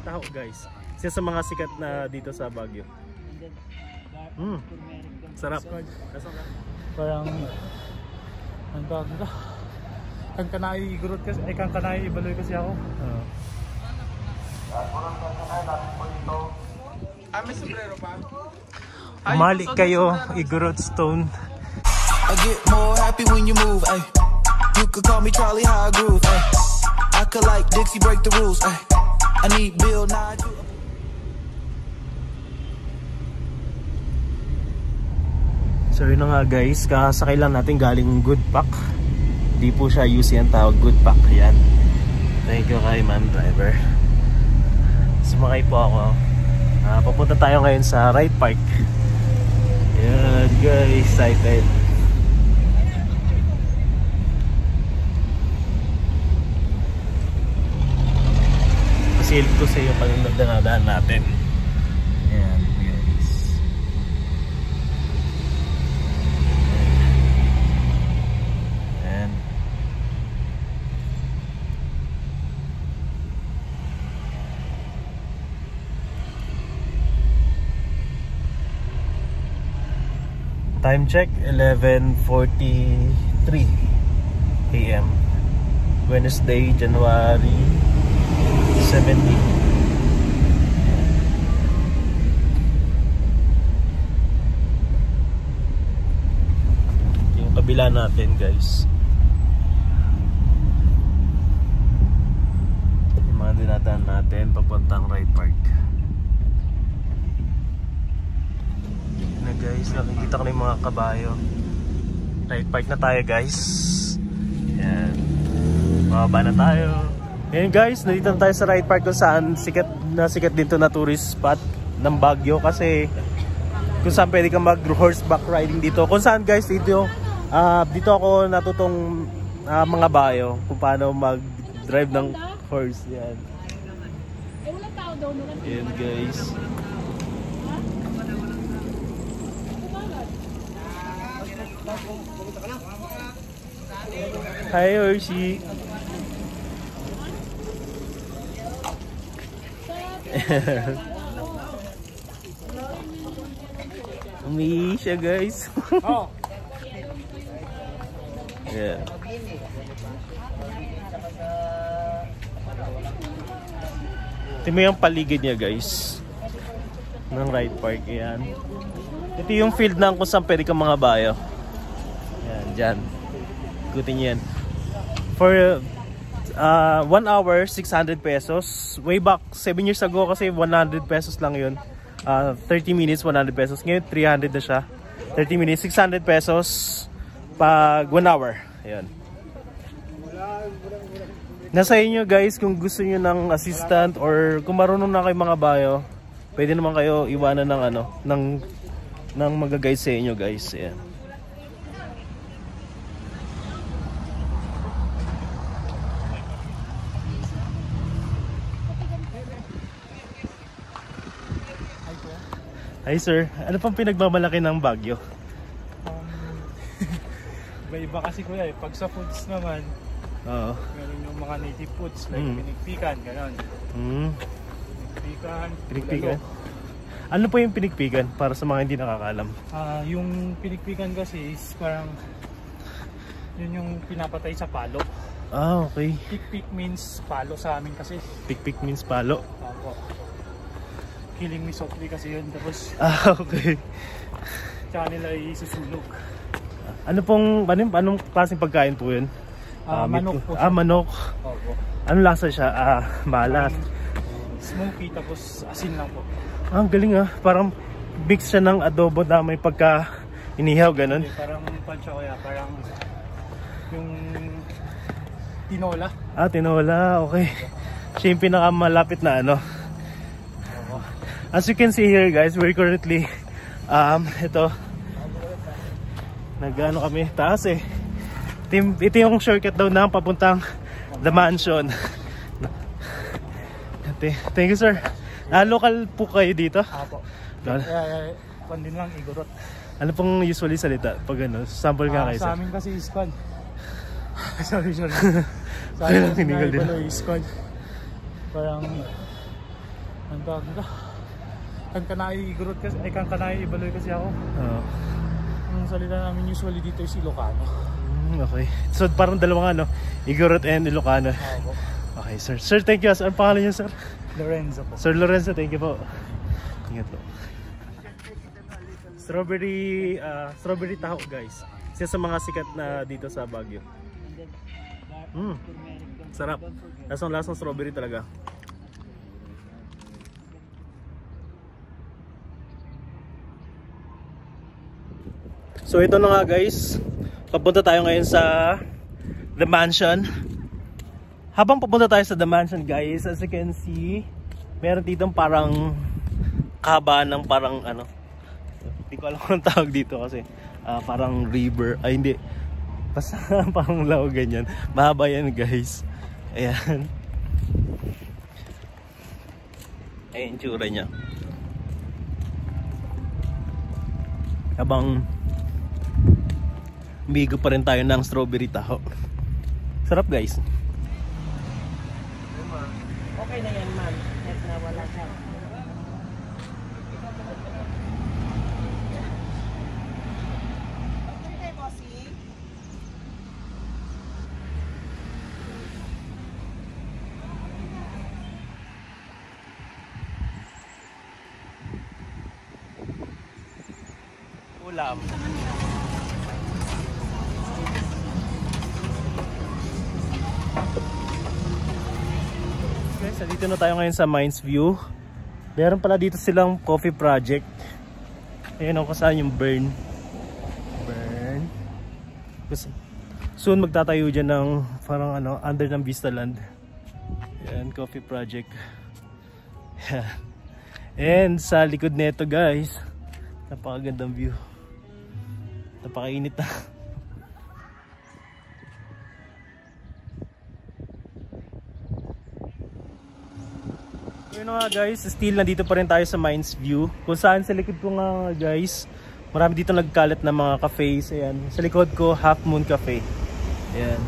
Taho guys, isa sa mga sikat na dito sa Baguio. Sarap. Parang ang tawag nito, kang kanay igurot kasi, kang kanay ibaloy kasi ako. May sombrero pa. Malik kayo, Igorot Stone. I get more happy when you move, ay. You could call me Charlie High Groove, ay. I could like Dixie break the rules, ay. I need Bill Nye to... So yun na nga guys, kakasakay lang natin galing Good Pack. Di po siya UC ang tawag, Good Pack. Yan. Thank you kay ma'am driver. Sumakay po ako. Papunta tayo ngayon sa Wright Park. Yan guys, excited. Pasilip ko sa iyo pag nagdanadaan natin. Yan guys. Yan. Time check 11:43 AM, Wednesday, January 17. Yung kabila natin guys, yung mga dinadaan natin papuntang Wright Park. Guys, nakikita ko na yung mga kabayo. Wright Park na tayo guys. Yan, bababa na tayo. Yan guys, nandito na tayo sa Wright Park kung saan sikat dito na tourist spot ng Baguio. Kasi kung saan pwede kang mag horseback riding dito. Kung saan guys, dito ako natutong mga bayo kung paano mag drive ng horse. Yan. Yan guys. Hi Hershey. Umihi siya guys. Oh. Yeah. Ito yung paligid niya guys ng Wright Park. Yan. Ito yung field ng kung saan pwede kang mga bayo. Yan, dyan. Ikutin nyo yan. For 1 hour, 600 pesos. Way back 7 years ago kasi 100 pesos lang yun. 30 minutes, 100 pesos. Ngayon, 300 na siya. 30 minutes, 600 pesos pag 1 hour. Ayan. Nasa inyo guys kung gusto nyo ng assistant or kung marunong na kayo mga bayo, pwede naman kayo iwanan ng ng mag-guide sa inyo guys. Ayan. Hi sir, ano pang pinagmamalaki ng Baguio? Iba kasi kuya eh. Pag sa foods naman, meron yung mga native foods like pinikpikan, gano'n. Pinikpikan? Ano po yung pinikpikan para sa mga hindi nakakaalam? Yung pinikpikan kasi is parang yun yung pinapatay sa palo. Okay. Pikpik means palo sa amin kasi. Pikpik means palo? Opo. Killing me softly kasi yun, tapos okay. tsaka nila isusunog. Anong klaseng pagkain po yun? Manok po. Manok. Opo. Anong lasa siya? Malat. Smoky tapos asin lang po. Ang galing parang mix siya ng adobo na may pagka inihaw, ganun. Okay, parang pansya ko parang yung tinola. Tinola, okay. Siya yung pinakamalapit na As you can see here guys, we're currently ito nag-ano kami taas ito yung shortcut daw na papuntang The Mansion. Thank you sir. Local po kayo dito? Apo. Pandin lang Igorot. Ano pong usually salita pag sample ka kayo sa amin kasi is Sorry. Kaya lang hiningal din. Ibaloy squad. Parang ang tawag nito. Kang kanay igurot kasi, kang kanay ibaloy kasi ako. Oo. Ang salita namin usually dito is Ilocano. Okay. So parang dalawang ano, Igorot and Ilocano. Oo. Okay, sir. Sir, thank you. Ano pangalan niyo, sir? Lorenzo po. Sir Lorenzo, thank you po. Ingat po. Strawberry taho, guys. Isa sa mga sikat na dito sa Baguio. Sarap. Lasang strawberry talaga. So ito na nga, guys. Papunta tayo ngayon sa The Mansion. Habang papunta tayo sa The Mansion, guys, as you can see, meron ditong parang kahabaan ng parang ano, hindi ko alam kung tawag dito kasi parang river, ay hindi, basta parang law ganyan. Mahaba yan, guys. Ayan. Ayan yung tsura niya. Habang umigo pa rin tayo ng strawberry taho. Sarap, guys. Okay na yan, ma'am. Kahit na wala siya. Ulam. Guys, dito na tayo ngayon sa Mines View. Meron pala dito silang coffee project. Ayan kung saan yung burn. Soon magtatayo dyan ng parang ano, under ng Vistaland. Ayan, coffee project. And sa likod neto, guys, napakagandang view. Napakainit na. Yun nga, guys, still nandito pa rin tayo sa Mines View. Kung saan sa likod ko nga, guys, marami dito nagkalat na mga cafes. Ayan, sa likod ko, Half Moon Cafe. Ayan.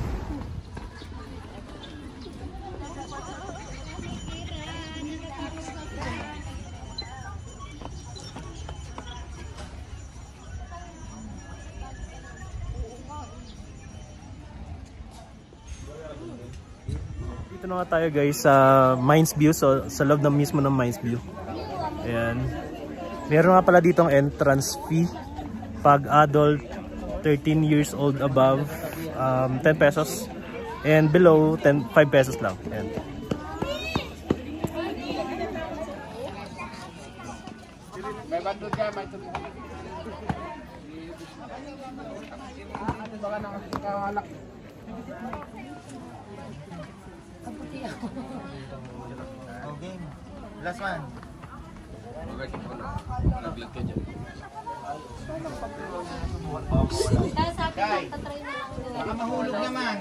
Dito na nga tayo, guys, sa Mines View, so sa loob ng mismo ng Mines View. Ayan. Meron nga pala ditong entrance fee. Pag adult, 13 years old above, 10 pesos. And below, 5 pesos lang. Ayan. May bandod ka, may tubig. Baka nakakawalak. Okay, last one. Guys, baka mahulog naman.